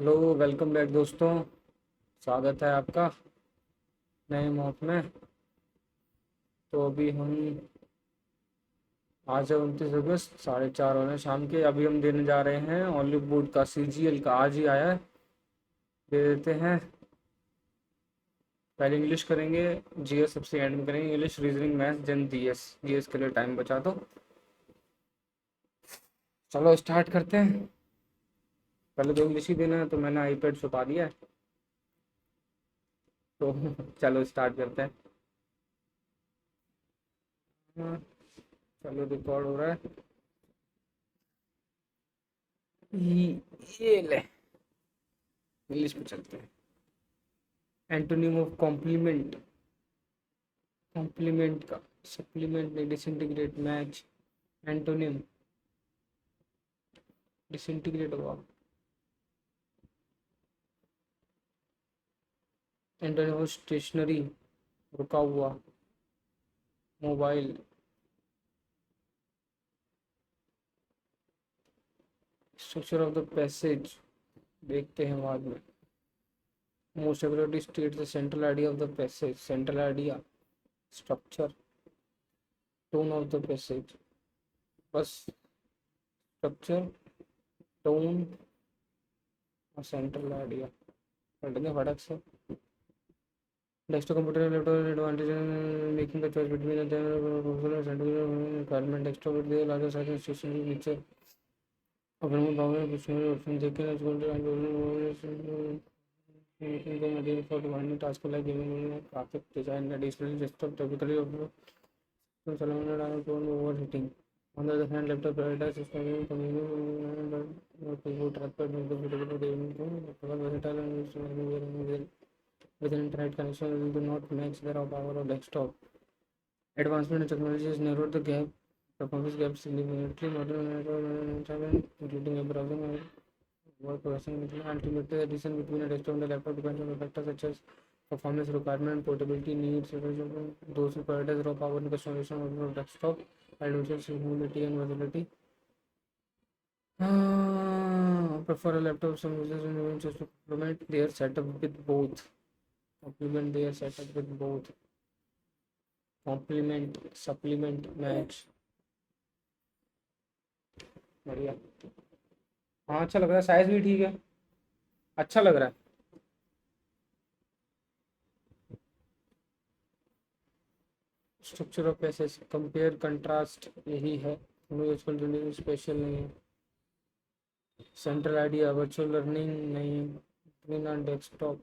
Hello, welcome back दोस्तों। स्वागत है आपका नए मॉक में। तो अभी हम आज है 29 अगस्त, 4:30 हो रहे हैं शाम के। अभी हम देने जा रहे हैं ऑलिव बोर्ड का सीजीएल का, आज ही आया है। दे देते हैं। पहले इंग्लिश करेंगे, जीएस सबसे एंड में करेंगे। English, reasoning, maths, then GS. GS के लिए टाइम बचा दो। चलो स्टार्ट करते हैं। पहले तो इंग्लिश ही देना है, तो मैंने आईपैड छुपा दिया है। तो चलो स्टार्ट करते हैं। हाँ, चलो रिकॉर्ड हो रहा है। ये ले, इंग्लिश में चलते हैं। Antonym of complement. कॉम्प्लीमेंट का सप्लीमेंट नहीं, डिसइंटीग्रेट, मैच। एंटोनिम डिसइंटीग्रेट हुआ। एंटोनिम ऑफ स्टेशनरी, रुका हुआ। Mobile. Structure of the passage, देखते हैं बाद में। Most ability state the central idea of the passage. Central idea, structure, tone of the passage. बस स्ट्रक्चर, टोन और सेंट्रल आइडिया पढ़ लेंगे फटक से। Desktop computer laptop advantage making the choice between the requirement. Desktop with the larger size and stationary feature. अगर मैं power कुछ option देखें ना, making the material for demanding task like gaming, graphic design. Additionally desktop typically overheating. On the other hand, laptop provides system convenience, keyboard, trackpad, make the suitable gaming versatile and useful anywhere and with an internet connection will do not match the raw power of desktop. Advancement in technology has narrowed the gap, performance gap significantly. Modern including web browsing and word processing. Ultimately, the decision between a desktop and a laptop depends on factors such as performance requirement, portability needs. Those who prioritize raw power and customization of desktop, advantages, humility, and versatility. Prefer a laptop. Some users will choose to complement their setup with both. Complement their setup with both. Complement, supplement, match. बढ़िया। हाँ, अच्छा लग रहा है, size भी ठीक है, अच्छा लग रहा है। Structure of passage, compare, contrast, यही है। स्पेशल नहीं है। सेंट्रल आइडिया, वर्चुअल लर्निंग नहीं है। बिना डेस्कटॉप।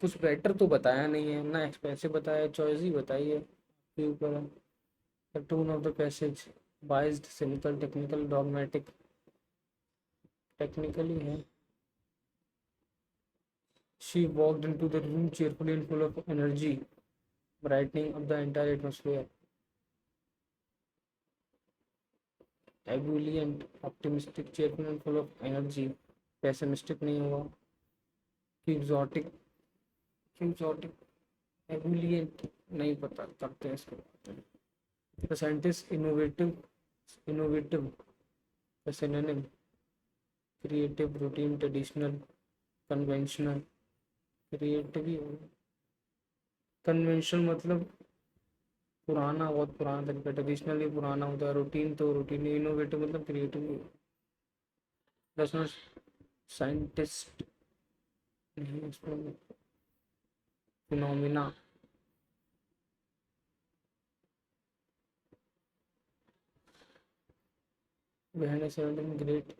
कुछ बेटर तो बताया नहीं है ना, एक्सपेंसिव बताया, चॉइस ही बताई है के ऊपर है। The tone of the passage, biased, simple, technical, dogmatic. Technically है। She walked into the room cheerfully and full of energy, brightening up the entire atmosphere. Ebullient, optimistic, cheerful and full of energy. Pessimistic नहीं हुआ। क्यूजॉटिक, क्यूजॉटिक, ebullient नहीं पता करते हैं इसको। The scientist, innovative, innovative, synonym. Creative, routine, traditional, conventional. Creative ही होगा। Conventional मतलब पुराना, बहुत पुराना तरीका। ट्रेडिशनल ही पुराना होता है, रूटीन तो रूटीन। इनोवेटिव मतलब क्रिएटिव। रचना, scientist, phenomena. Behind seven great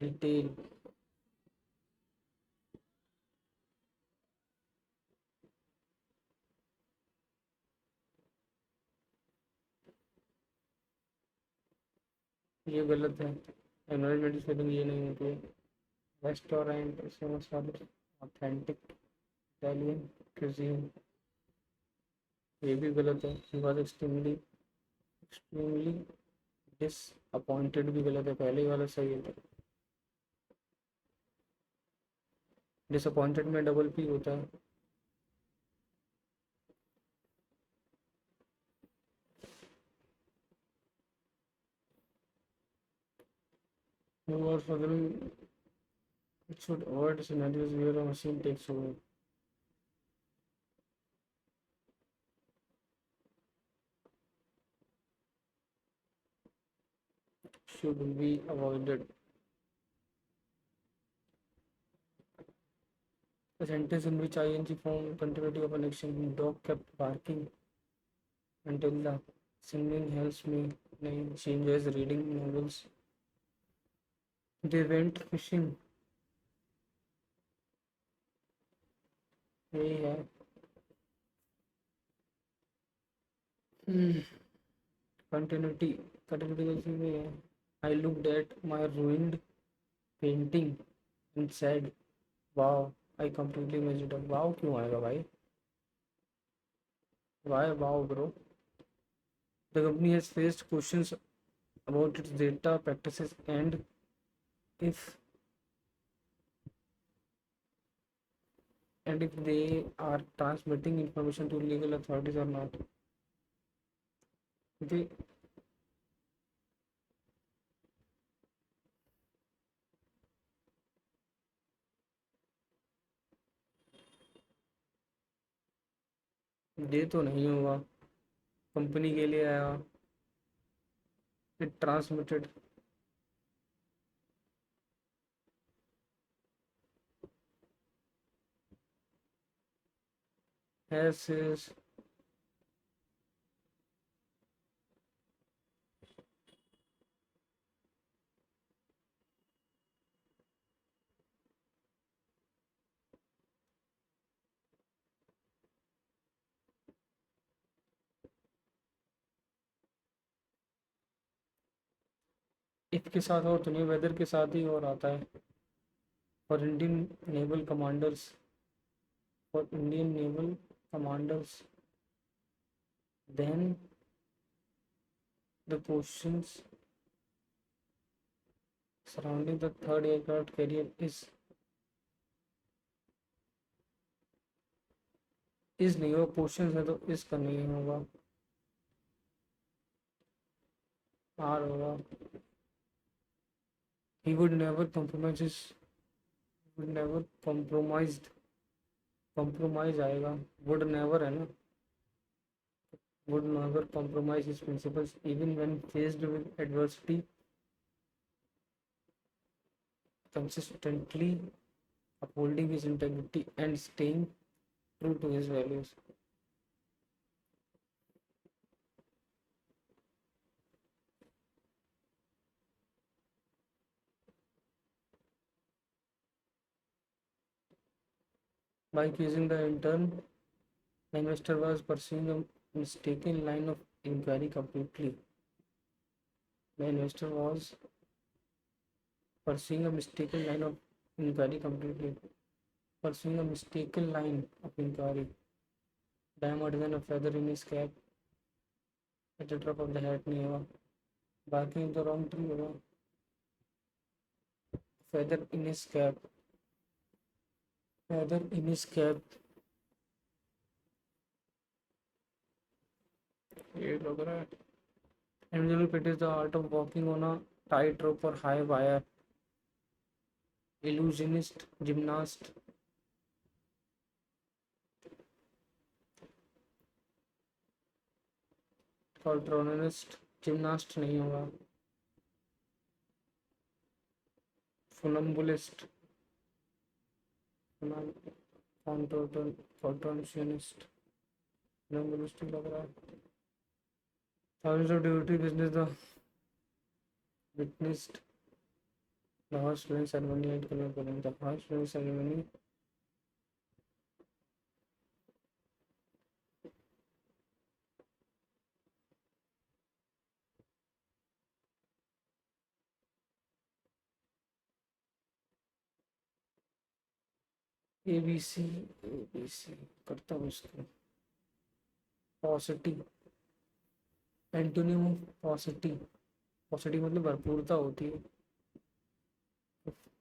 detail. ये गलत है। एनवायरमेंटल सेटिंग ये नहीं होती है। रेस्टोरेंट, ऑथेंटिक इटालियन क्यूजीन, ये भी गलत है। He was extremely, extremely disappointed भी गलत है, पहले ही वाला सही है। डिसअपॉइंटेड में डबल पी होता है। Who are following should avoid scenarios where a machine takes over. Should be avoided. A sentence in which ing form continuity of an action. Dog kept barking until the singing helps me. नहीं, she enjoys reading novels. They went fishing. यही है. Continuity. Continuity कैसी में है? I looked at my ruined painting and said, "Wow, I completely messed it up." Wow क्यों आएगा भाई? Why wow, bro? The company has faced questions about its data practices if and if they are transmitting information to legal authorities or not. Okay. ये तो नहीं होगा. Company के लिए आया. It transmitted. Has is if के साथ और तो नहीं, वेदर के साथ ही और आता है. For Indian naval commanders, for Indian naval commanders, then the questions surrounding the third aircraft carrier is नहीं होगा. क्वेश्चन है तो इसका नहीं होगा. आर होगा. He would never compromise his would never compromised. Compromise आएगा. Would never है ना. Would never compromise his principles even when faced with adversity. Consistently upholding his integrity and staying true to his values. By accusing the intern, the investor was pursuing a mistaken line of inquiry completely. The investor was pursuing a mistaken line of inquiry completely. Pursuing a mistaken line of inquiry. Diamond than a feather in his cap. At the drop of the hat नहीं होगा. Barking the wrong tree होगा. Feather in his cap. Feather in his cap. ये लग रहा है. Invisible pit is the art of walking on a tightrope or high wire. Illusionist, gymnast. Cartoonist, gymnast नहीं होगा. Funambulist, contortionist, funambulist लग रहा है. Thousands of duty business the witnessed the horse ring ceremony and the horse ring ceremony. ABC ABC करता हूँ इसको. Paucity, antonym paucity. Paucity मतलब भरपूरता होती है.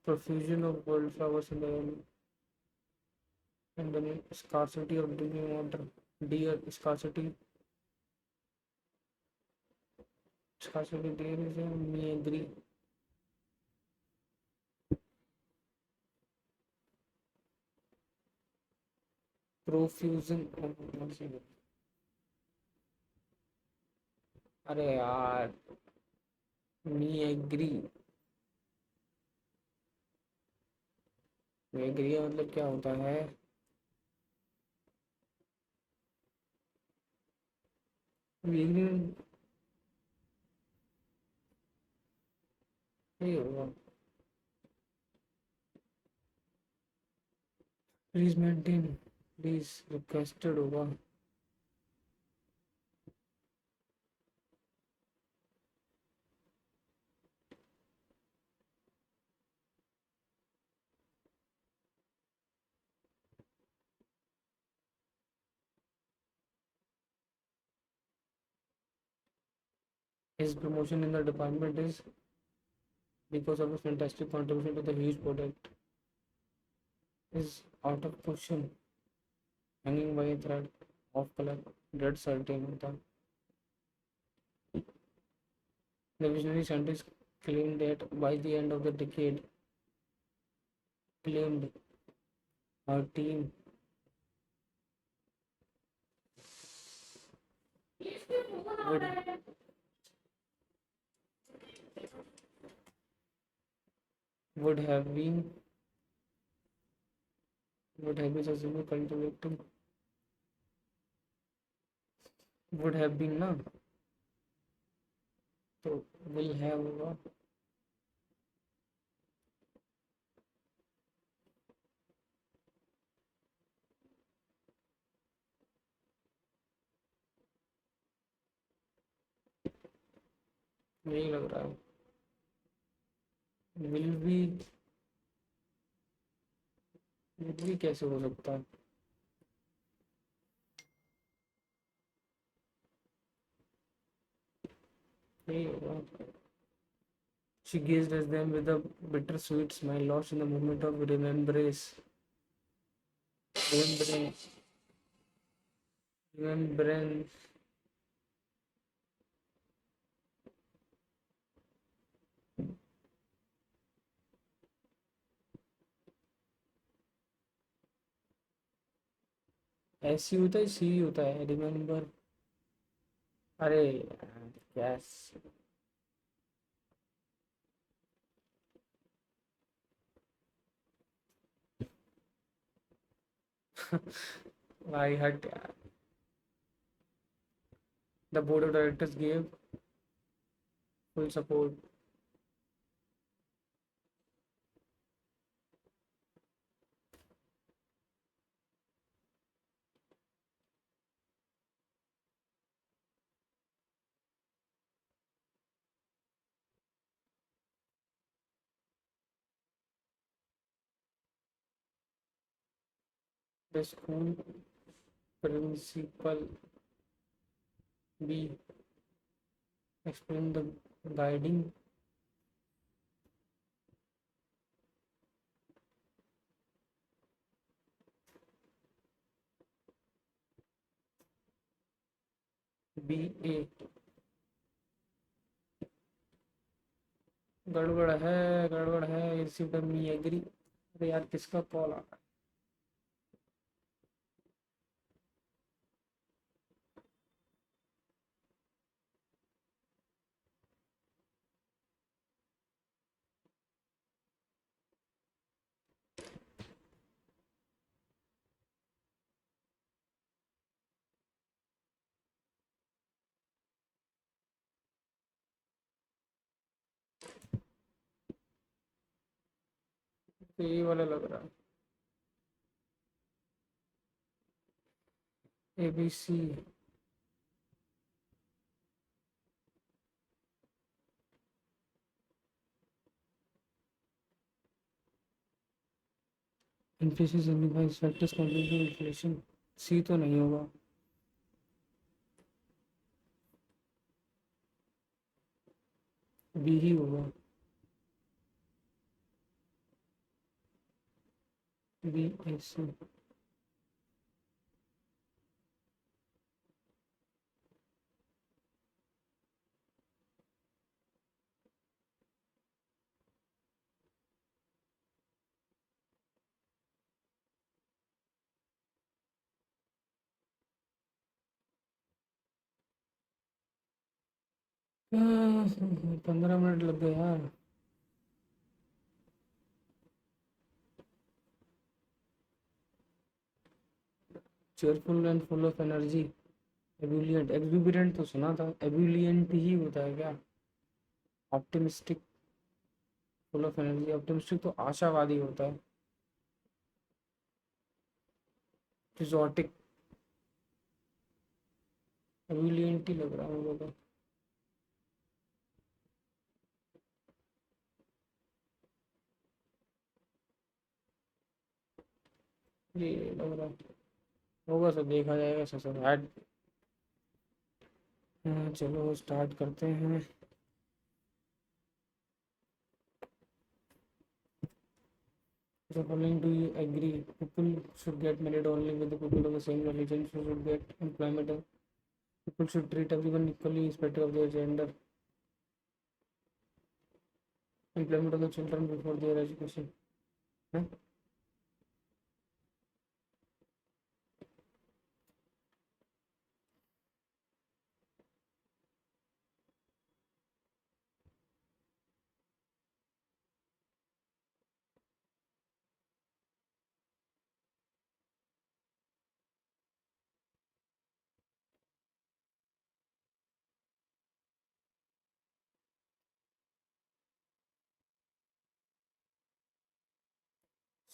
Profusion of wildflowers in the and then scarcity of drinking water. Deer scarcity. Scarcity deer is me agree. Profusion. अरे यार, मी agree. मी agree मतलब क्या होता है? मी एग्री नहीं होगा। प्लीज मेंटेन, प्लीज रिक्वेस्टेड होगा। His promotion in the department is because of his fantastic contribution to the huge product is out of question, hanging by a thread of color, dead certain that the visionary scientist claimed that by the end of the decade, claimed her team would would have been successfully cultivating, would have been ना, तो will have होगा। यही लग रहा है। will भी कैसे हो सकता है? यही होगा। She gazed at them with a bittersweet smile, lost in the moment of remembrance, remembrance. ऐसी होता है, सी होता है, रिमेम्बर। अरे यस। भाई हट यार। The board of directors gave full support. The school principal B explained the guiding BA। गड़बड़ है, रिसीव्ड मी एग्री। अरे यार, किसका कॉल आ रहा है? तो ये वाला लग रहा है, ABC। Inflation signifies factors contributing to inflation. C तो नहीं होगा। बी ही होगा। BAC। 15 मिनट लग गए यार। Cheerful and full of energy. Ebullient, exuberant तो सुना था, एब्यूलियंट ही होता है क्या? Optimistic, full of energy. Optimistic तो आशावादी होता है। एक्सोटिक, एब्यूलियंट ही लग रहा है मुझे तो। ये लग रहा है होगा, सब देखा जाएगा सब ऐड। चलो स्टार्ट करते हैं। The following, do you agree? People should get married only with the people of the same religion. Should get employment. People should treat everyone equally irrespective of their gender. Employment of the children before their education. हाँ?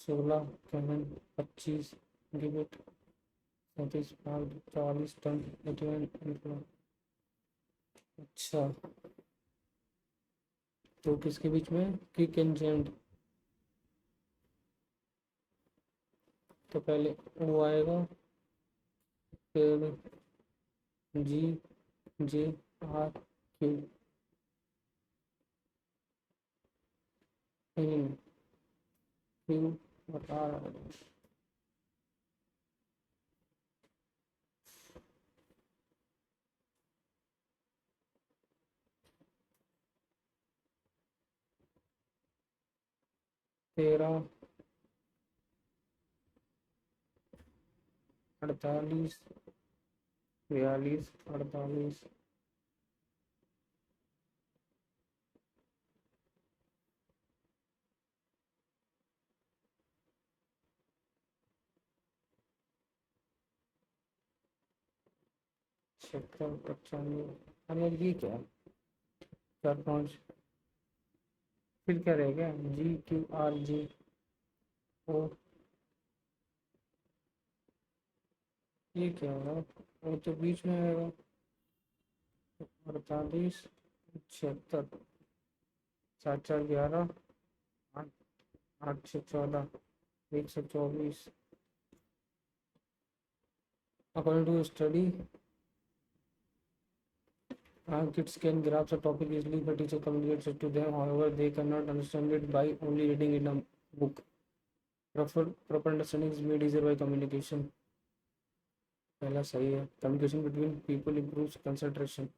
16 caiman, 25 गिबेट, 37 भाग 44 ton 81। अच्छा, तो किसके बीच में kick and gen? तो पहले वो आएगा, फिर जी, जे, आर, क्यू। नहीं, क्यू और आर। 13, 48, 42, 48। छिहत्तर, 95। अरे यार ये क्या है? 4, 5। फिर क्या रह गया? जी, क्यू, आर, जे, ओ। ये क्या हो रहा है? वो तो बीच में आएगा। 48, 76, 7, 4, 11, 8, 8 से 14, 124। According to a study, kids can grasp a topic easily if a teacher communicates it to them. However, they cannot understand it by only reading in a book. Proper understanding is made easier by communication. पहला सही है। Communication between people improves concentration.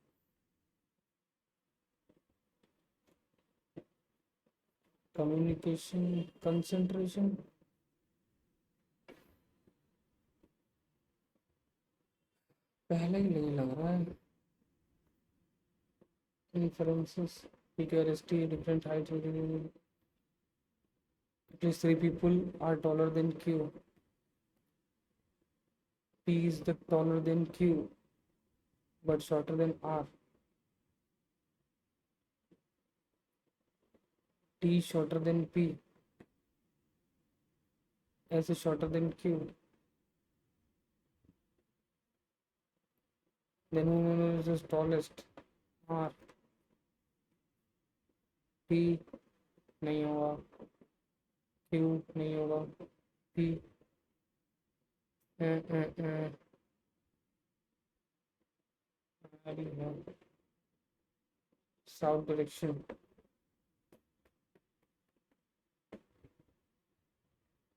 Communication concentration, पहला ही नहीं लग रहा है। Inferences, PQRST, different heights. At least 3 people are taller than Q. P is the taller than Q, but shorter than R. T is shorter than P. S is shorter than Q. Then who is the tallest? R. P नहीं होगा, Q नहीं होगा, P south direction.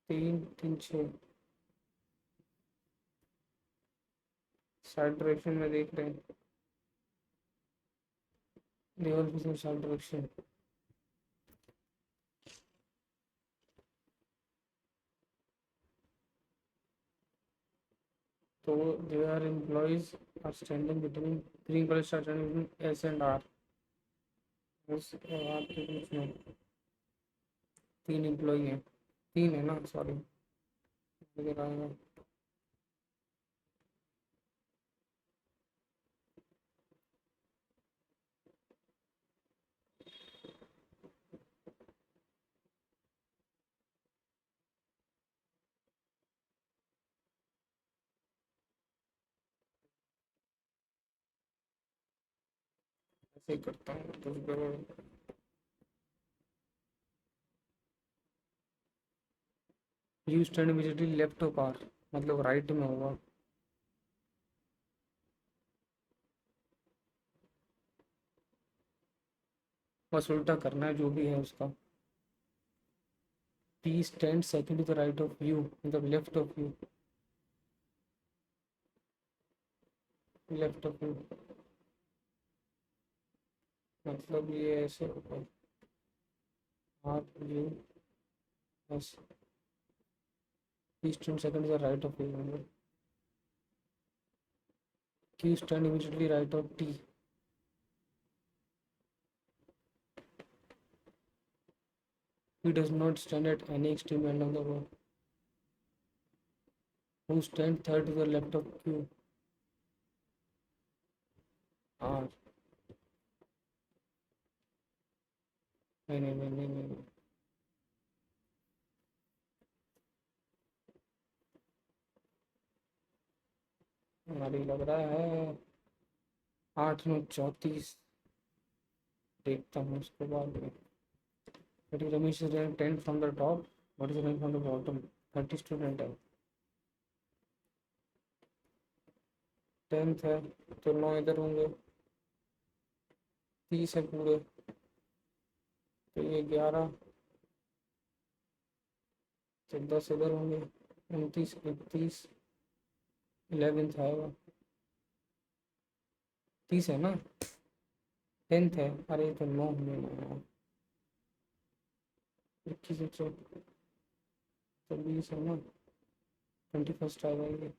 3, 3, 6 south direction में देख रहे हैं। Level किसमें south direction? तो their employees are standing between, three employees are standing between S and R. उस आपके बीच में 3 एम्प्लॉई हैं, 3 है ना, सॉरी। इधर आएगा। ऐसे ही करता हूँ तो you stand immediately left of car, मतलब राइट में होगा। बस उल्टा करना है जो भी है उसका। P stand second to the right of you, मतलब left of you, left of you, मतलब ये ऐसे होगा। R U S, P stand second to the right of you, मतलब Q stand immediately right of T, P does not stand at any extreme end of the wall. Who stand third to the left of Q, R, नहीं नहीं नहीं नहीं नहीं, हमारी लग रहा है 8 9 34, देखता हूँ उसके बाद में। But Ramesh is ranked 10 from the top, what is ranked from the bottom? 30 student है, 10th है, तो 9 इधर होंगे, 30 है पूरे, तो ये 11, तो 10 इधर होंगे, 29 31, 11th आएगा, 30 है ना, 10th है, अरे तो 9 होंगे ना, 21 तो 20 है ना, 21st आएगा ये।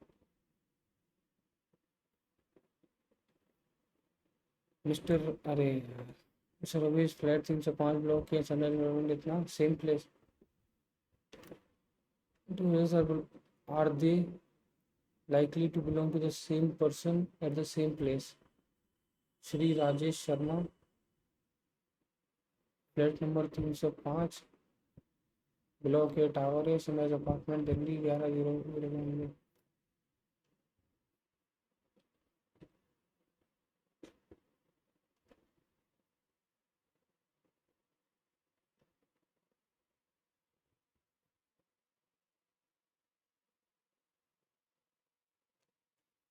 मिस्टर, अरे यार, मिस्टर रमेश फ्लैट 305 ब्लॉक के जनरल एनवायरनमेंट इतना same place, are they likely to belong to the same person at the same place? Shri Rajesh Sharma, flat number 305, block A tower है, सनराइज अपार्टमेंट, दिल्ली 11 0 0 में।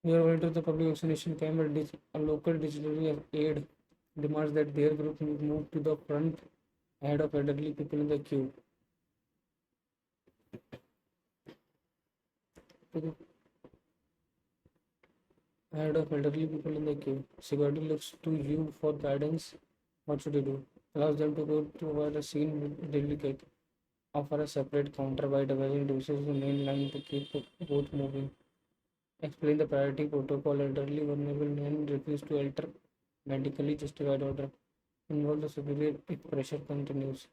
We are going to the public vaccination camp. A local distillery aide demands that their group move to the front ahead of elderly people in the queue. Ahead of elderly people in the queue. Security looks to you for guidance. What should you do? Allows them to go to avoid a scene delicate. Offer a separate counter by dividing doses in main line to keep the boat moving. Explain the priority protocol. Elderly vulnerable men refuse to alter medically justified order. Involve the superior if pressure continues.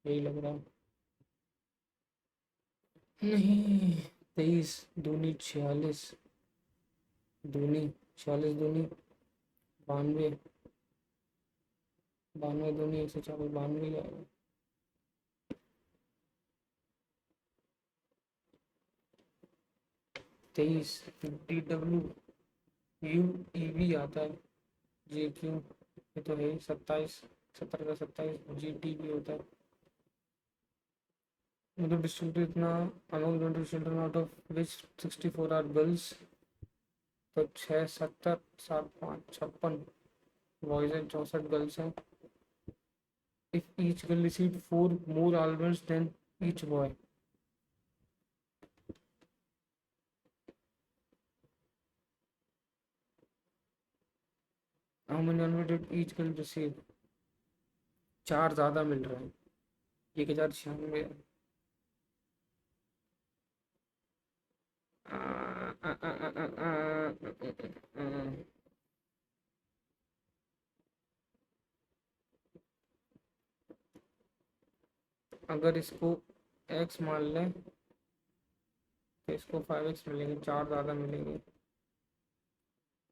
यही लग रहा है। नहीं, 23 दूनी 46, दूनी 46 दूनी 92, 92 दूनी 140, 92 आएगा। 23 DW UEV आता है, JQ ये तो है 27, 17 का 27 GT भी होता है। मतलब डिस्ट्रीब्यूट इतना amount going to children out of which 64 are girls, तो 6 70 7 5 56 बॉयज हैं, 64 गर्ल्स हैं। If each girl receive 4 more almonds then each boy, how many almond did each girl receive? 4 ज़्यादा मिल रहे हैं, 1096। अगर इसको x मान लें तो इसको 5x मिलेंगे, 4 ज़्यादा मिलेंगे।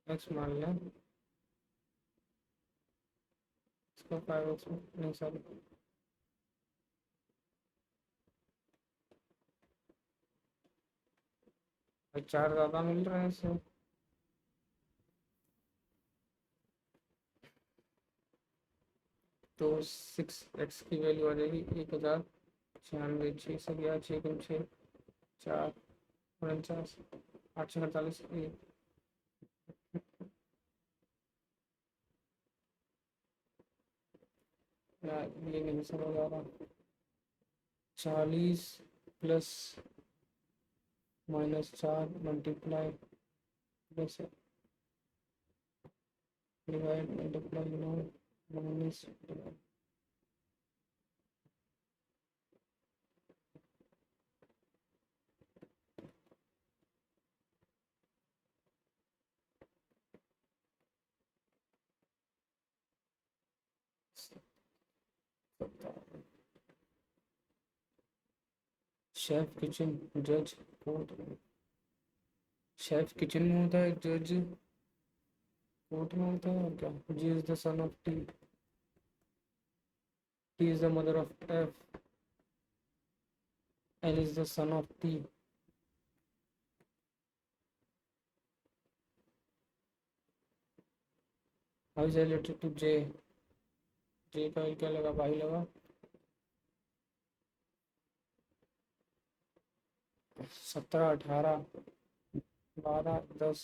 x मान लें, इसको 5x नहीं सॉरी, भाई 4 ज़्यादा मिल रहे हैं इससे। तो 6x की वैल्यू आ जाएगी 1096, 6 से गया, 6 कम 6, 4 49, 848, ये नहीं समझ आ रहा। 40 plus -4 multiply plus divide multiply no minus divide. Chef kitchen, जज कोर्ट। शेफ किचन में होता है, जज कोर्ट में होता है। और क्या, G is the son of T, T is the mother of F, L is the son of T. How is related to J, J का क्या लगा, भाई लगा। 17 18 12 10,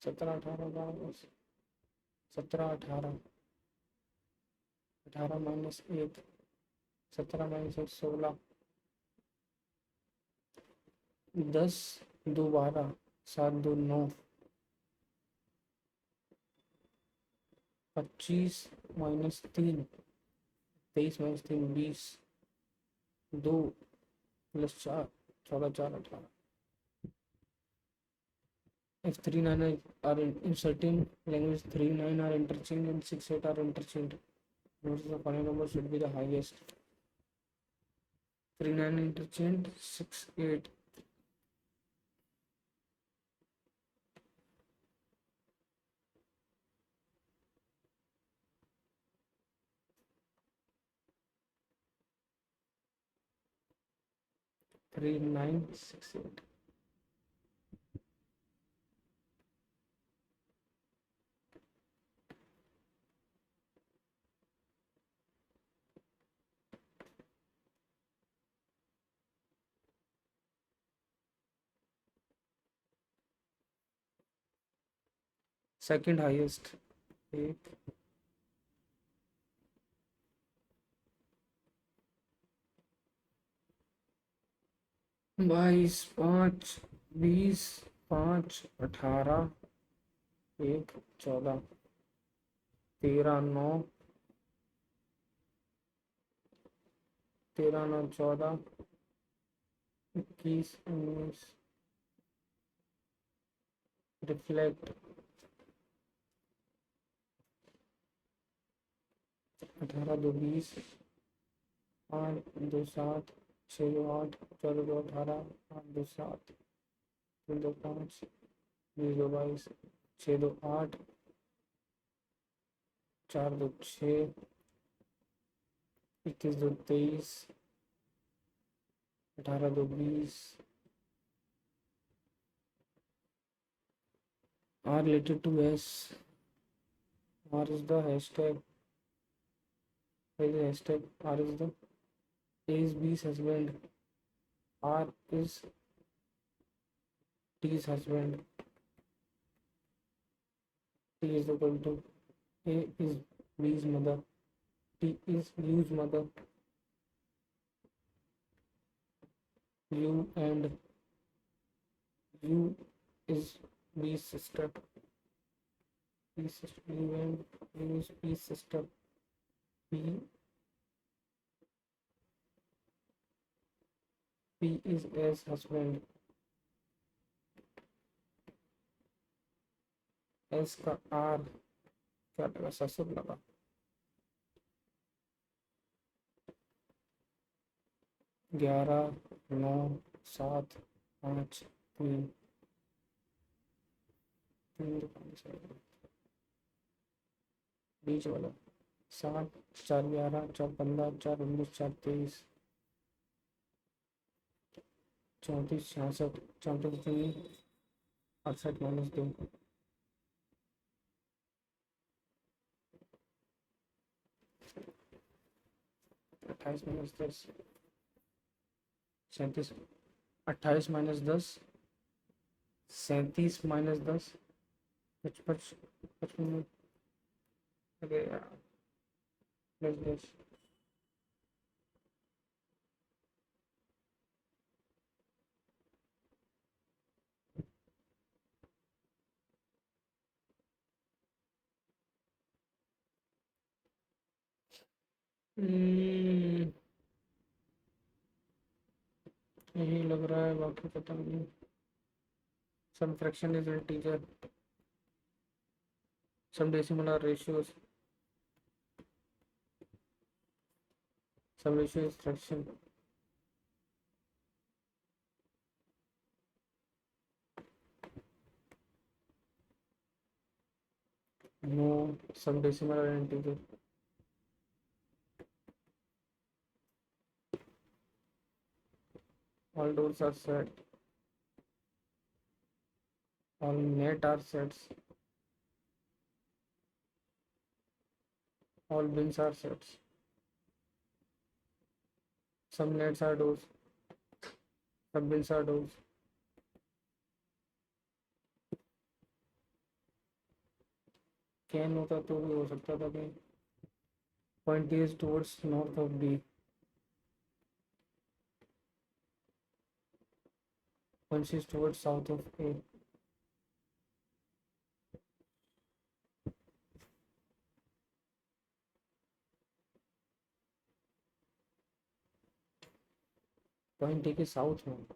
17 18 12 10, 17 18, 18 -1, 17 -1 16, 10 2 12, 7 2 9, 25 -3, 23 -3 20, 2 + 4 14 4 18। If 3 9 are in certain language, 3 9 are interchanged and 6 8 are interchanged. Notice the final number should be the highest. 3 9 interchanged, 6 8. Three nine 6 8. Second highest 8, 22 5 20 5 18 1 14, 13 9, 13 9 14, 21 19। Reflect 18 2 20, 5 2 7, 6 2 8, 14 2 18, 8 2 7, 3 2 5, 20 2 22, 6 2 8, 4 2 6, 21 2 23, 18 2 20। R related to S. R is the hashtag. Where is the hashtag? R is the A is B's husband. R is T's husband. T is equal to A is B's mother. T is U's mother. U and U is B's sister. P sister. U and U is P's sister. P is A's husband. S का R क्या लगा, ससुर लगा। 11, 9, 7, 5, 3, 3, बीच वाला 7, 4, 11, 4, 15, 4, 19, 4, 23, 34, 66, 34, 3, 68 -2, 28 -10, 37, 28 -10, 37 -10, 55, 55, अरे यार, 10, 10, यही लग रहा है, बाकी पता नहीं। Some fraction is integer, some decimal are ratios, some ratio is fraction. No, some decimal are integer. All doors are set. All net are sets. All bins are sets. Some nets are doors. Some bins are doors. Can होता तो भी हो सकता था कहीं. Point is towards north of B. Point is towards south of A. Point A के south में.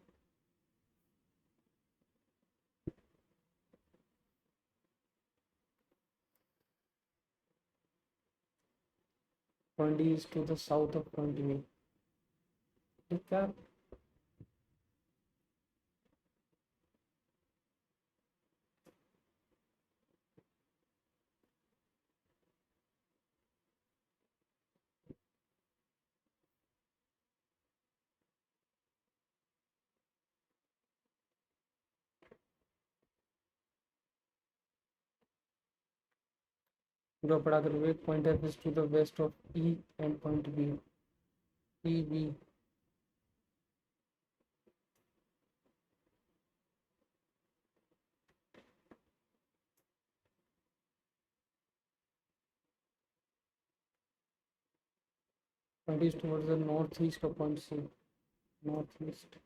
Point D is to the south of point B. ठीक है. पूरा पढ़ा कर एक point F is to the west of E and point B. E B. Point is towards the northeast of point C. Northeast.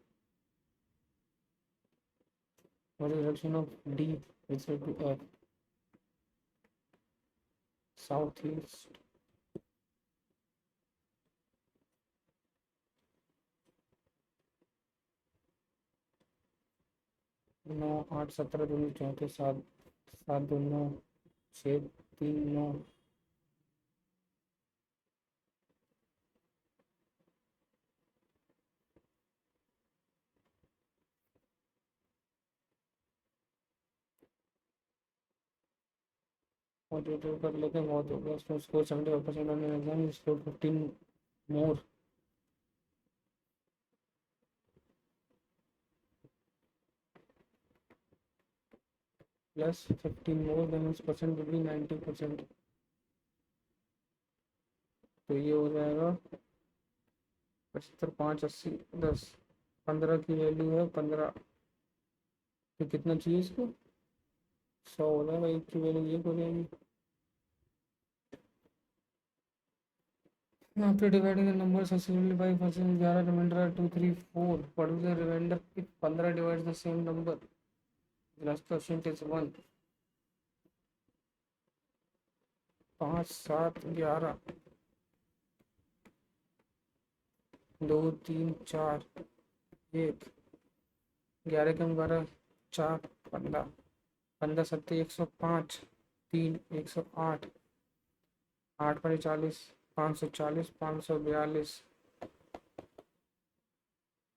What is the direction of D with respect to F? Southeast. 9, 8, 17, 2, 34, 7, 7, 2, 9, 6, 3, 9. और जो कर लेते हैं बहुत हो गया. उसमें score 75% on exam, score 15 more. Plus 15 more than percent will be 90%. तो ये हो जाएगा 75, 5, 80, 10, 15 की वैल्यू है 15. तो कितना चाहिए इसको? 100 हो जाएगा. एक की वैल्यू ये हो जाएगी. After dividing the number successively by percent 11 remainder are 2, 3, 4. What is the remainder if 15 divides the same number? The last percent is 1. 5, 7, 11, 2, 3, 4, 1. 11 कम 12, 4, 15, 15 सत्ते 105, 3, 108, 8 पर 40, 540, 542,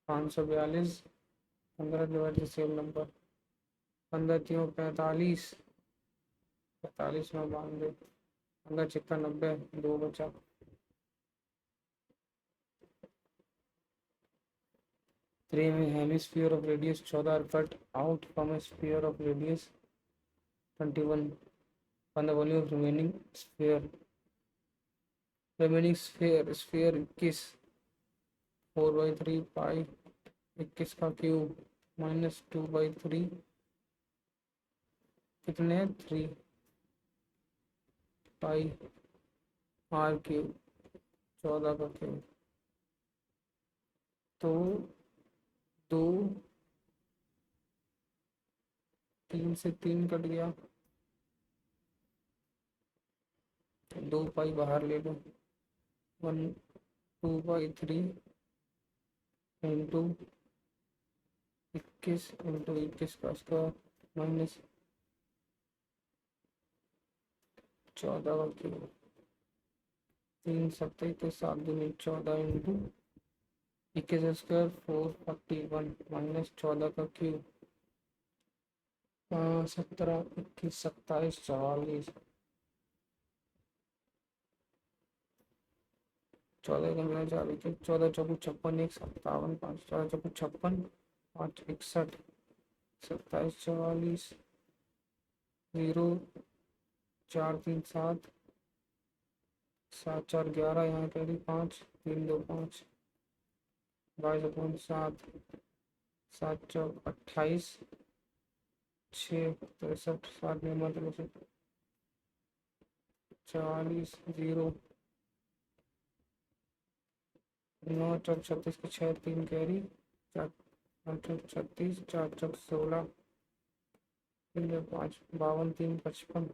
542, 15 डिवाइड सेम नंबर, 15 3 45, 45 में 92, 15 छिक्का 90, 2 बचा। Three hemisphere of radius 14 are cut out from a sphere of radius 21. On the volume of remaining sphere. Remaining sphere 21, 4/3 पाई 21 का cube minus 2/3 कितने 3 पाई are cube 14 का cube. तो 2 3 से 3 कट गया, 2 पाई बाहर ले लो, 1 2/3 इंटू 21 इंटू 21 का स्क्वायर माइनस 14 का क्यूब, 3 7 7 दूनी 14 इंटू 21 स्क्वायर 441 माइनस 14 का क्यूब, 17 21 27 44, 14 का मिला 4 14 चौको 56 1 57 5 14 चौको 56 5 61 27 44 0 4 3 7 7 4 11 यहाँ कैरी 5 3 2 5 22/7 7 चौक 28 6 63 7 मतलब 44 0 9 चौक 36 के 6 3 carry 4 Chowk 36 4 Chowk 16 5 52 3 55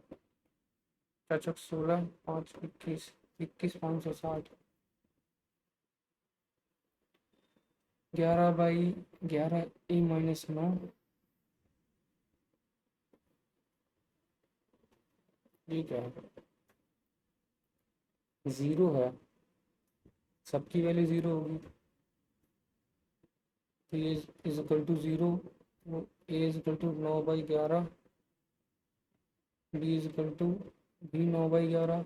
4 Chowk 16 5 21 21 560 11/11 a minus 9, ये क्या है 0 है, सबकी वैल्यू 0 होगी, तो ये is equal to 0, A is equal to 9/11, B is equal to B 9/11,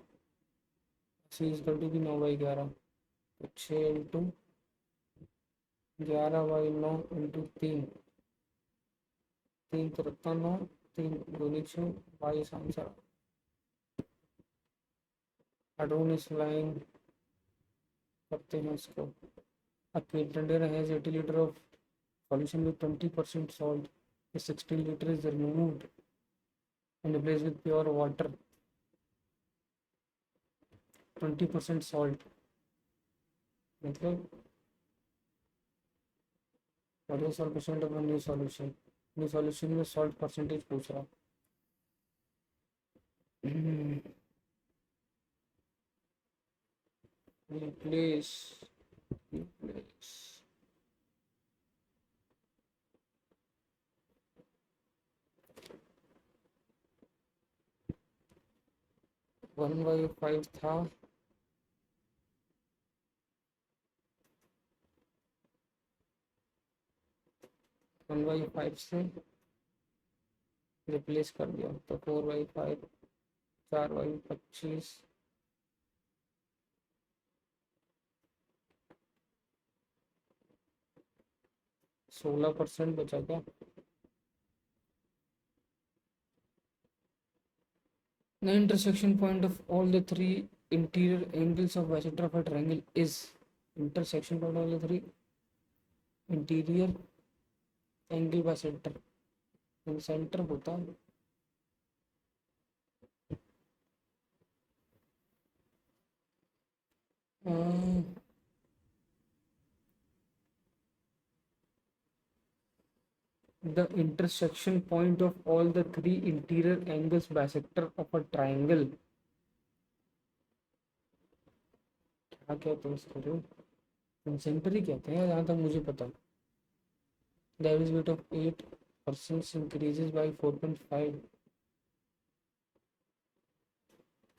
C is equal to B 9/11, तो 6 इंटू 11/9 इंटू 3 3 तिरत्ता 9 3 दूनी 6 22 आंसर। एडोनिस लाइन करते हैं इसको। A container has 80 liters of solution with 20% salt. The 60 liters is removed and replaced with pure water. 20% salt. मतलब what is the percent of a new solution? New solution में salt percentage पूछ रहा। Replace. 1/5 था, 1/5 से replace कर दिया तो 4/5 4/25 16% बचा क्या। The intersection point of all the three interior angles of bisector of a triangle is intersection point of all the three interior angle bisector in center होता है। The intersection point of all the three interior angles bisector of a triangle क्या कहते हैं इसको, कंसेंट्री कहते हैं जहाँ तक मुझे पता। The average weight of 8% increases by 4.5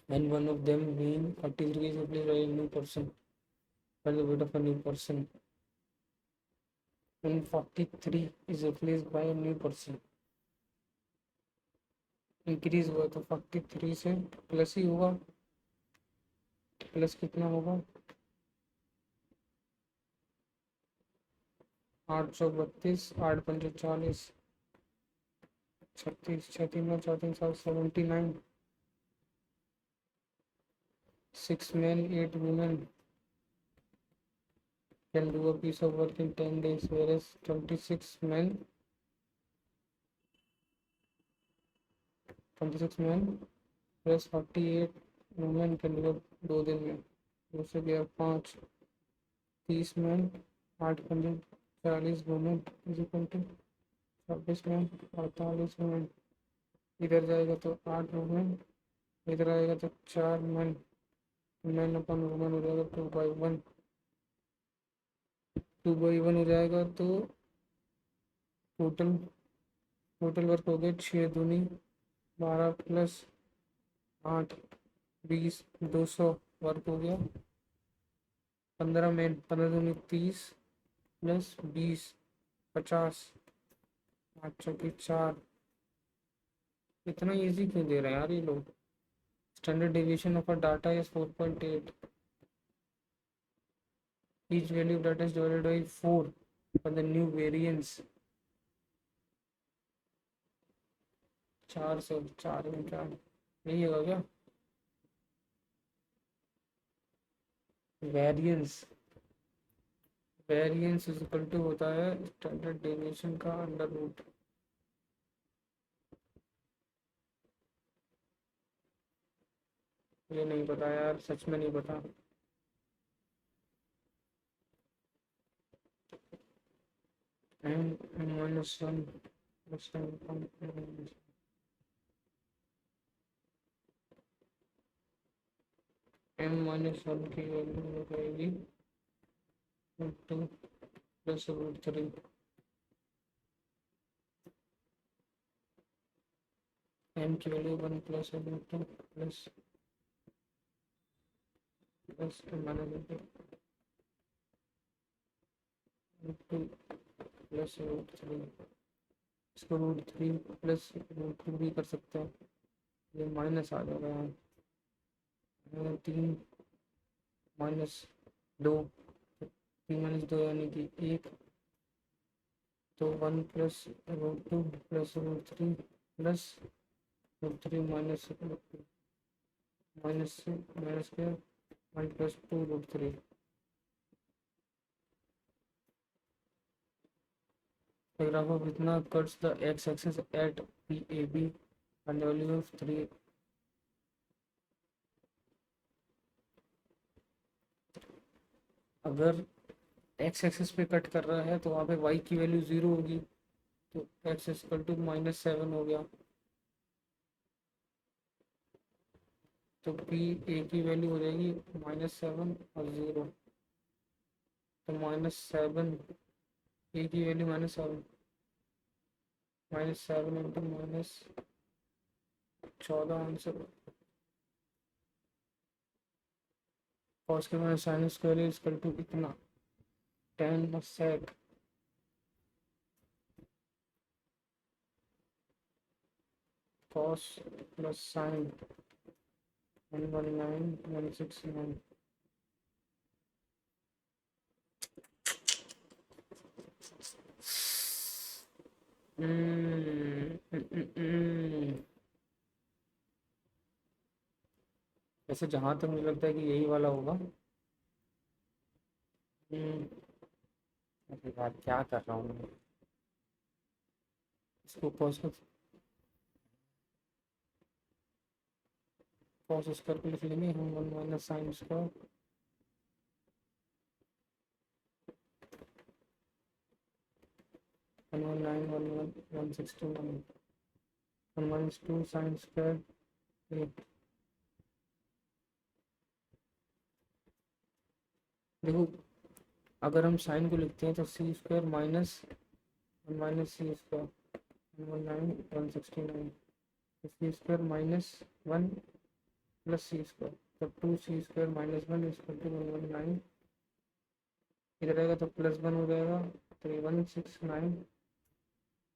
and one of them being 43 is replaced by a new person by the weight of a new person. when 43 is replaced by a new person, increase हुआ तो 43 से plus ही होगा, plus कितना होगा 832, 8 पंजे 40, 36, 6 3 9 7, 79, 6 men 8 women can do a piece of work in 10 days, whereas 26 men plus 48 women can do 2 दिन में। दूसरे गया 5, 30 मैन 8 पंजे 40 women is equal to 26 man 48 women. इधर जाएगा तो 8 वुमेन, इधर आएगा तो 4 मैन, मैन अपन वुमेन हो जाएगा 2/1, 2/1 हो जाएगा तो टोटल टोटल वर्क हो गया 6 दूनी 12 प्लस 8 20 200 वर्क हो गया। 15 मैन 15 दूनी 30 प्लस 20 50, 8 चौकी 4। इतना इजी क्यों दे रहे हैं यार ये लोग। Standard deviation of a data is 4.8, each value of data is divided by 4 for the new variance। 4 से 4 में क्या यही होगा क्या variance. Variance is equal to होता है स्टैंडर्ड डेविएशन का अंडर रूट। ये नहीं पता यार, सच में नहीं पता। M-1 plus M-1 की वैल्यू हो जाएगी 2 प्लस √3। M की value 1 plus √2 plus plus -2 plus √3। इसको √3 प्लस √2 भी कर सकते हैं, ये माइनस आ जाएगा यहाँ। 3 -2, 3 - 2 यानी कि 1, तो 1 plus √2 plus √3 plus √3 minus minus minus के 1 plus 2 √3। The graph of Vidna cuts the x-axis at PAB and the value of 3। अगर एक्स एक्सिस पे कट कर रहा है तो वहाँ पे y की वैल्यू 0 होगी, तो x इक्वल टू -7 हो गया। तो p a की वैल्यू हो जाएगी -7 और 0, तो -7 a की वैल्यू -7 इंटू -14 आंसर। cos के minus sine square is equal to इतना 10 sec cos प्लस साइन 119,169। वैसे जहाँ तक मुझे लगता है कि यही वाला होगा। अरे यार क्या कर रहा हूँ मैं, इसको cos स्क्वायर को लिख लेंगे हम 1 minus sine square. One 169 1 sine square 8। देखो अगर हम साइन को लिखते हैं तो सी स्क्वायर माइनस सी स्क्वायर 119,169, सी स्क्वायर -1 प्लस सी स्क्वायर, तो 2c स्क्वायर -1 इक्वल टू 119। इधर आएगा तो +1 हो जाएगा, 3 169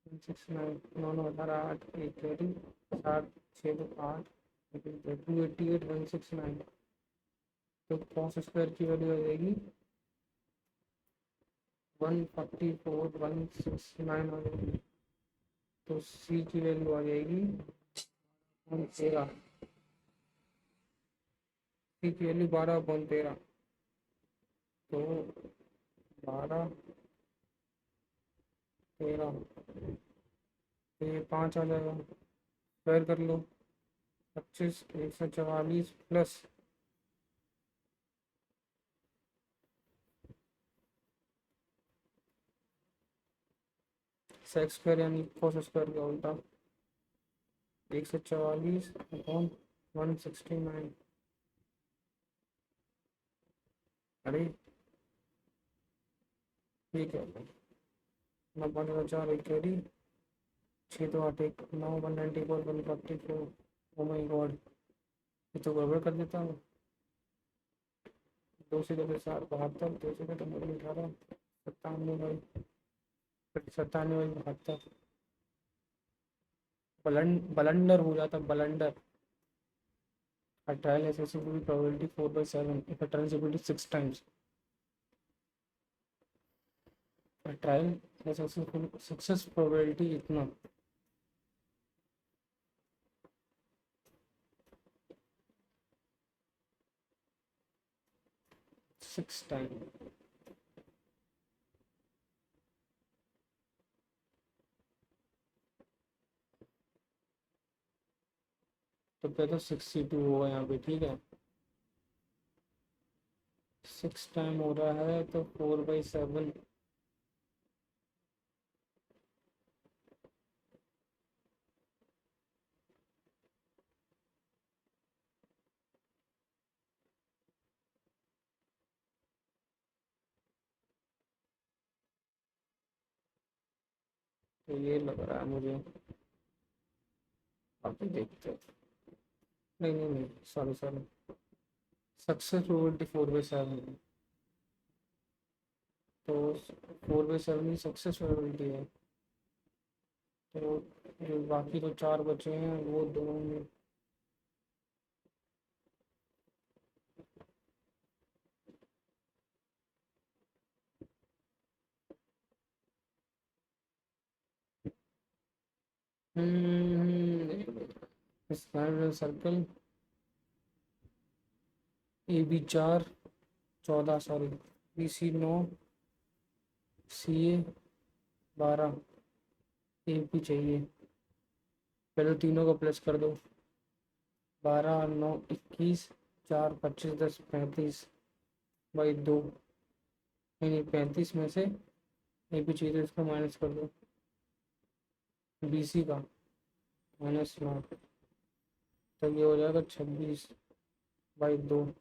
9 9 18 8 एक कैरी 7 6 2 8 288 169। तो कॉस स्क्वायर की वैल्यू आ जाएगी 144 169 आ जाएगी। तो सी की वैल्यू आ जाएगी 13। सी की वैल्यू 12/13। तो 12 13 तो ये 5 आ जाएगा। स्क्वायर कर लो। 25 144 प्लस 6 स्क्वायर यानी कोस स्क्वायर का उल्टा 144/169। अरे ठीक है। 9 5 4 एक कैरी 6 2 8 1 9 194 144। ओ माय गॉड, ये तो गड़बड़ कर देता हूँ। 2 से 2 के 7 72 2 से 2 18 97 बाई 72 बलंडर हो जाता blunder. A trial has accessibility probability 4/7 if a transferability 6 times. A trial has success probability इतना 6 टाइम। तो क्या तो 62 होगा यहाँ पे, ठीक है। 6 टाइम हो रहा है तो 4/7। तो ये लग रहा है मुझे। अभी देखते हैं। नहीं नहीं नहीं, सॉरी सॉरी, सक्सेस प्रोबेबिलिटी 4/7। तो 4/7 ही सक्सेस प्रोबेबिलिटी है। तो जो बाकी तो 4 बचे हैं वो दोनों में। Circle AB 4 14 sorry BC 9 CA 12 AP चाहिए। पहले तीनों को प्लस कर दो। 12 9 21 4 25 10 35/2। नहीं 35 में से AP चाहिए तो इसको माइनस कर दो। BC का -9 तो ये हो जाएगा 26/2।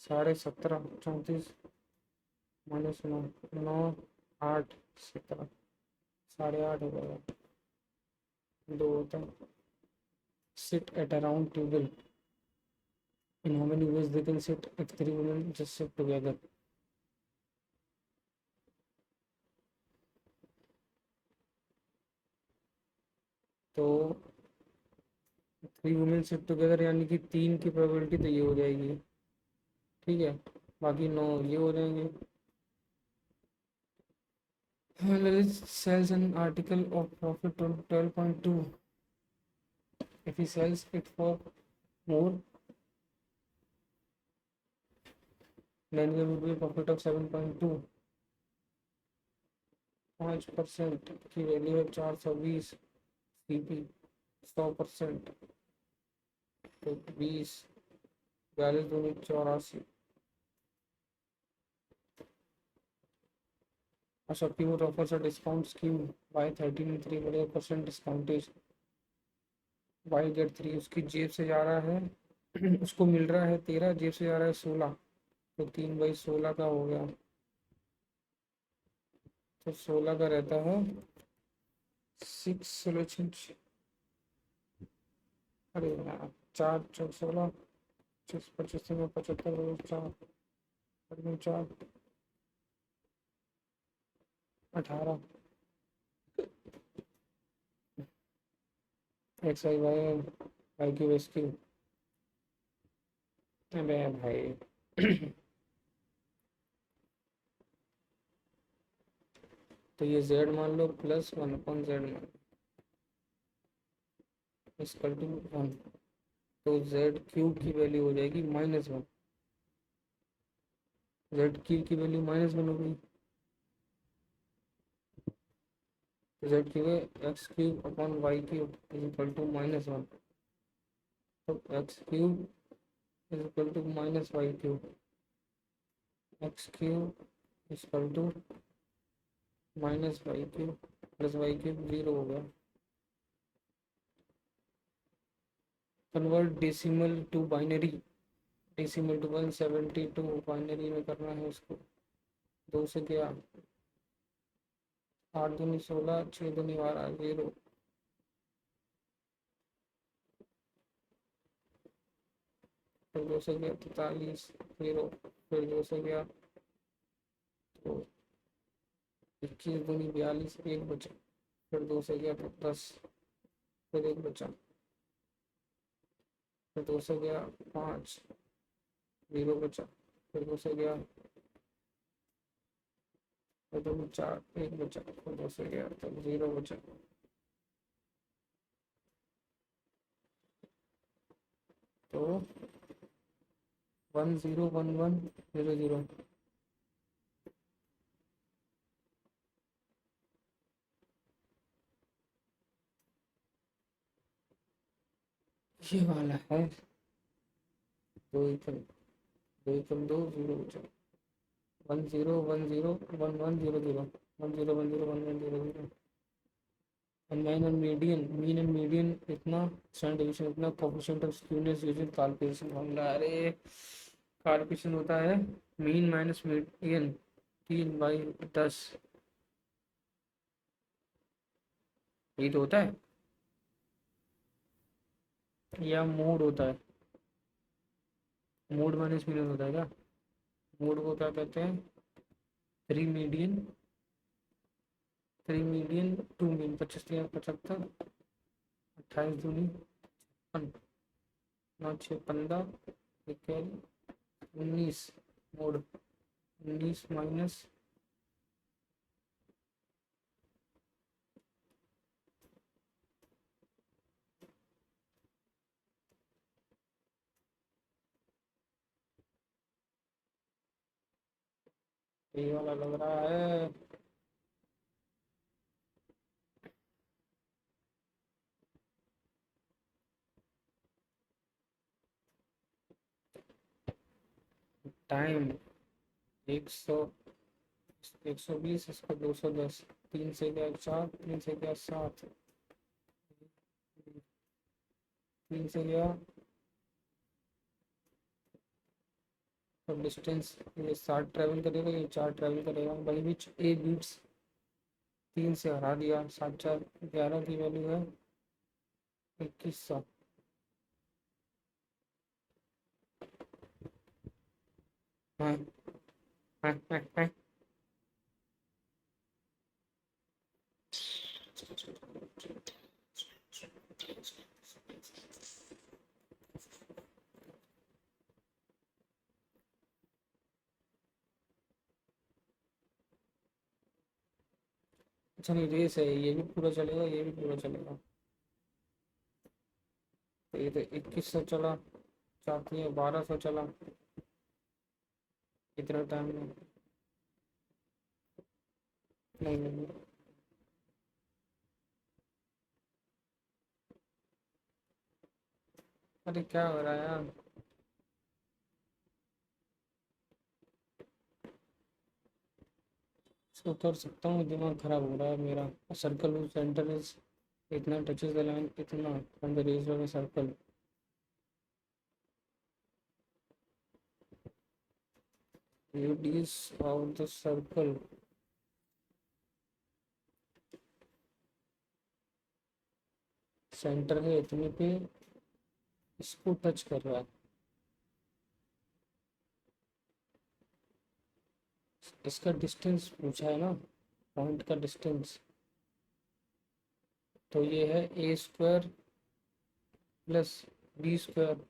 सॉरी 17.5 34 -9 9 8 17 8.5 हो जाएगा। 2 होता है। Sit at a round table. In how many ways they can sit if 3 women just sit together? तो 3 वुमेन सिट टुगेदर यानी कि 3 की प्रोबेबिलिटी तो ये हो जाएगी, ठीक है। बाकी 9 ये हो जाएंगे। Lilith sells an article of profit on 12.2. If he sells it for more, then there will be a profit of 7.2। 5% की वैल्यू है 420 CP। 100% तो 20 42 दूनी 84। A Shopkeeper offers a discount scheme buy 13 and 3% discountage buy get 3। उसकी जेब से जा रहा है उसको मिल रहा है 13, जेब से जा रहा है 16। तो 3/16 का हो गया। तो 16 का रहता है 6 सोल्यूशन। अरे यार 4 4 16 25 में 75 4 4 18 X Y Y Y cube S cube. अबे भाई तो ये z मान लो प्लस 1/z मान लो इसकल टू 1। तो z क्यूब की वैल्यू हो जाएगी -1। z क्यूब की वैल्यू -1 हो गई। z क्यूब है X cube upon Y cube is equal to -1। तो X cube is equal to minus Y cube. X cube is equal to minus Y cube plus Y cube 0 हो गया। Convert decimal to binary. Decimal to 172 binary में करना है इसको। 2 से गया 8 दूनी 16 6 दूनी 12 0। फिर 2 से गया 43 0। फिर 2 से गया तो 21 दूनी 42 1 बचा। फिर 2 से गया तो 10। फिर 1 बचा। फिर 2 से गया 5 0 बचा। फिर 2 से गया फिर 2 4 1 बचा। फिर 2 से गया तो 0 बचा। तो 1 0 1 1 0 0। ये वाला है। 2 एकम 2 एकम 2 0 बचा। 1 0 1 0 1 1 0 0 1 0 1 0 1 1 0 0। मीन एंड मीडियन इतना स्टैंडर्ड डिवीजन इतना coefficient of skewness using Cartesian formula. अरे कार्टेशियन होता है मीन माइनस मीडियन 3/10। ये तो होता है या मोड होता है। मोड माइनस मीडियन होता है क्या? मोड को क्या कहते हैं? 3 मीडियन 3 मीडियन 2 मीन 25 3 75 28 दूनी 9 6 15 19 मोड 19 माइनस ये वाला लग रहा है। टाइम 100 120 इसको 210। 3 से गया 4 3 से गया 7 3 से गया तो डिस्टेंस ये 7 ट्रैवल करेगा ये 4 ट्रैवल करेगा वही बीच ए बीट्स 3 से हरा दिया 7 4 11 की वैल्यू है 2100। हाँ हाँ हाँ हाँ। अच्छा नहीं रेस है ये भी पूरा चलेगा ये भी पूरा चलेगा। तो ये तो 2100 चला चाहती है 1200 चला इतना टाइम में। नहीं नहीं नहीं। अरे क्या हो रहा है यार? इसको उतर सकता हूँ दिमाग खराब हो रहा है मेरा। सर्कल सेंटर इज इतना टचेस द लाइन इतना from the rays of a circle radius of the circle centre है इतने पे इसको टच कर रहा है। इसका डिस्टेंस पूछा है ना पॉइंट का डिस्टेंस, तो ये है ए स्क्वायर प्लस बी स्क्वायर।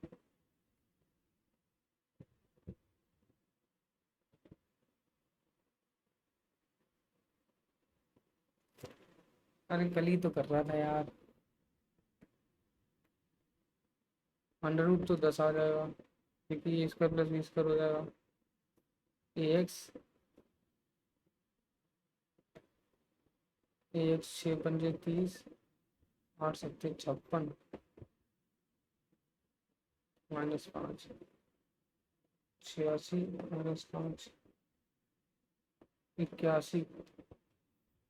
अरे कल ही तो कर रहा था यार। अंडर रूट तो 10 आ जाएगा, क्योंकि ए स्क्वायर प्लस बी स्क्वायर हो जाएगा। ए x, A x 6×5 = 30, 8×7 = 56, -5, 86 -5 81,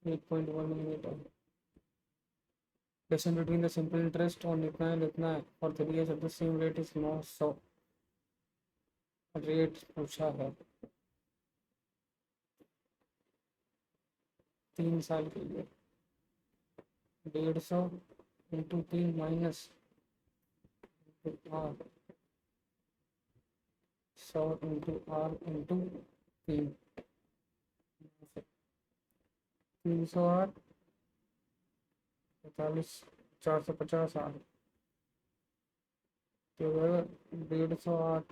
8.1 mm। Lesson between the simple interest on लिखना है और 3 years at the same rate is 900 rate पूछा है 3 साल के लिए। 150 into 3 minus R, 100 into R into 3, 300 R 45, 450 R, तो 150 आर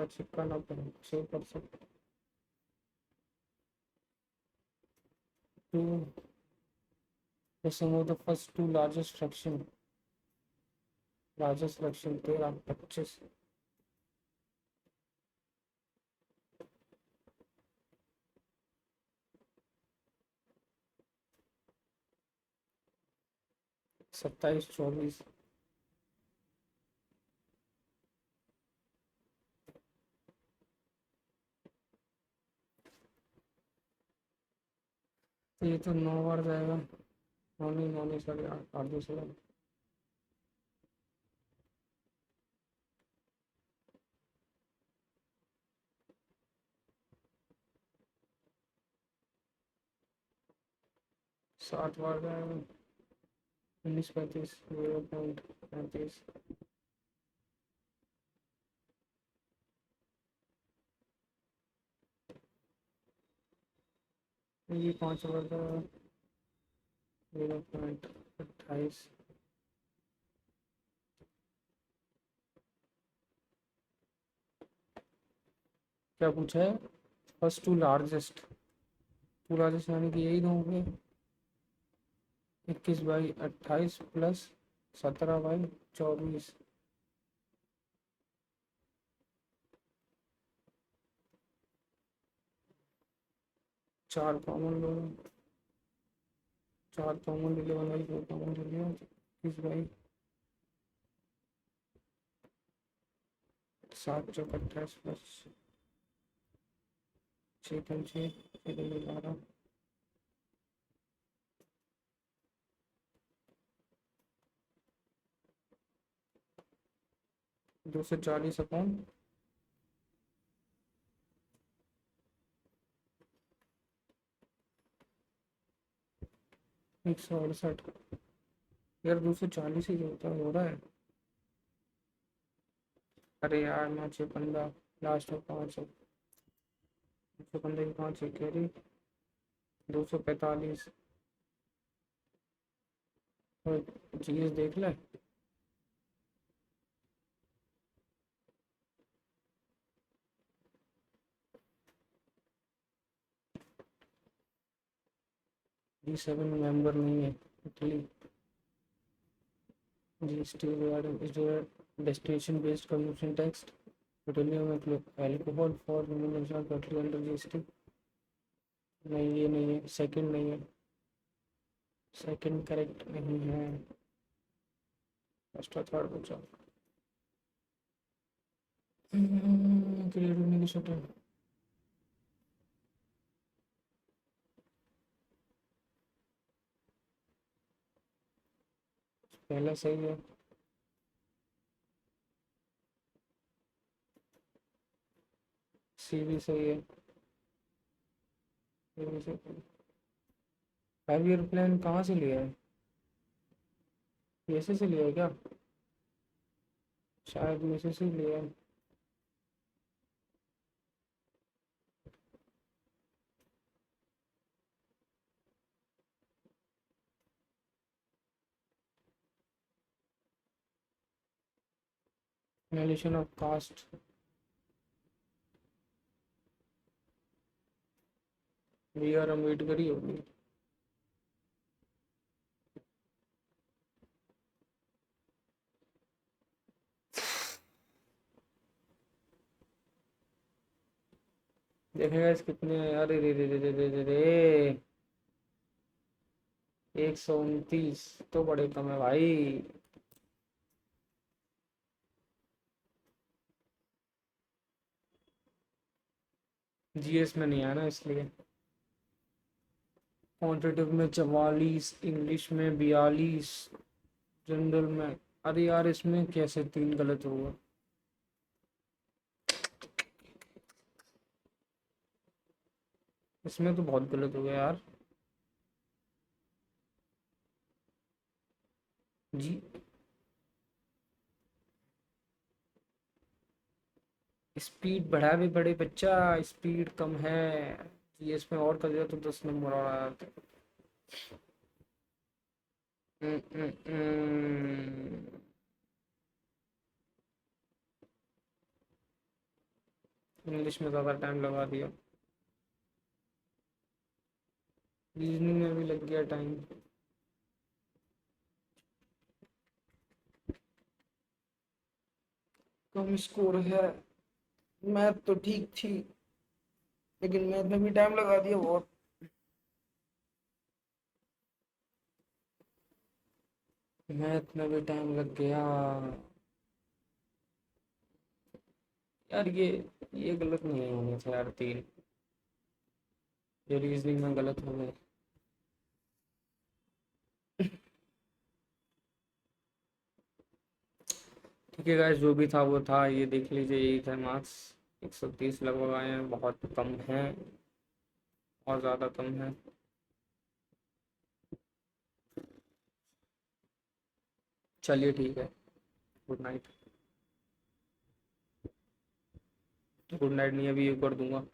चिपका 6%। To the sum of the first two largest fraction 13, 25, 27, 24। तो ये तो 9 बार जाएगा, 9 नहीं 9 नहीं, सॉरी 8 8 2 16। सात बार जाएगा, 19 35 0.35। ये 5 बार जाएगा, 0.28। क्या पूछा है? First two largest, two largest यानी कि यही दो होंगे, 21/28 प्लस 17/24। 4 कॉमन लो, 4 कॉमन ले लिया, 1/4 कॉमन ले लिया, 21/7 = 28 प्लस 6×6 = 12, 240/, 168। यार 240 ही होता हो रहा है। अरे यार 9×6 = 15, लास्ट में 5 है, 215 की 5 है कैरी, 245। और चीज देख ले, G7 मेंबर नहीं है Italy. GST is the destination based consumption tax, petroleum and alcohol for national petrol under GST। नहीं ये नहीं है, सेकंड नहीं है, सेकंड करेक्ट नहीं है, फर्स्ट और थर्ड बचा। क्रिएटिव इनिशिएटिव पहला सही है, सी भी सही है, ये भी सही है। 5 ईयर प्लान कहाँ से लिया है? पीएसए से लिया है क्या? शायद मेसे से लिया है। Analysis of caste. B R Ambedkar ही होगी। देखेगा इस कितने, अरे रे रे रे रे रे रे रे, 129 तो बड़े कम है भाई। जीएस में नहीं आया ना इसलिए। क्वांटिटिव में 44, इंग्लिश में 42, जनरल में, अरे यार इसमें कैसे 3 गलत हुआ। इसमें तो बहुत गलत हो गया यार। जी, स्पीड बढ़ा भी बड़े बच्चा, स्पीड कम है। जीएस में और कर दिया तो 10 नंबर और आया था। हम्म, हम्म, हम्म। इंग्लिश में ज़्यादा टाइम लगा दिया। रीजनिंग में भी लग गया टाइम। कम स्कोर है। मैथ तो ठीक थी, लेकिन मैथ में भी टाइम लगा दिया बहुत। मैथ में भी टाइम लग गया। यार ये गलत नहीं होने थे यार 3। ये रीजनिंग में गलत हो गए। ठीक है गाइस, जो भी था वो था, ये देख लीजिए, यही थे मार्क्स। 130 लगभग आए हैं, बहुत कम हैं और ज़्यादा कम है। चलिए ठीक है, गुड नाइट। गुड नाइट नहीं, अभी ये कर दूंगा।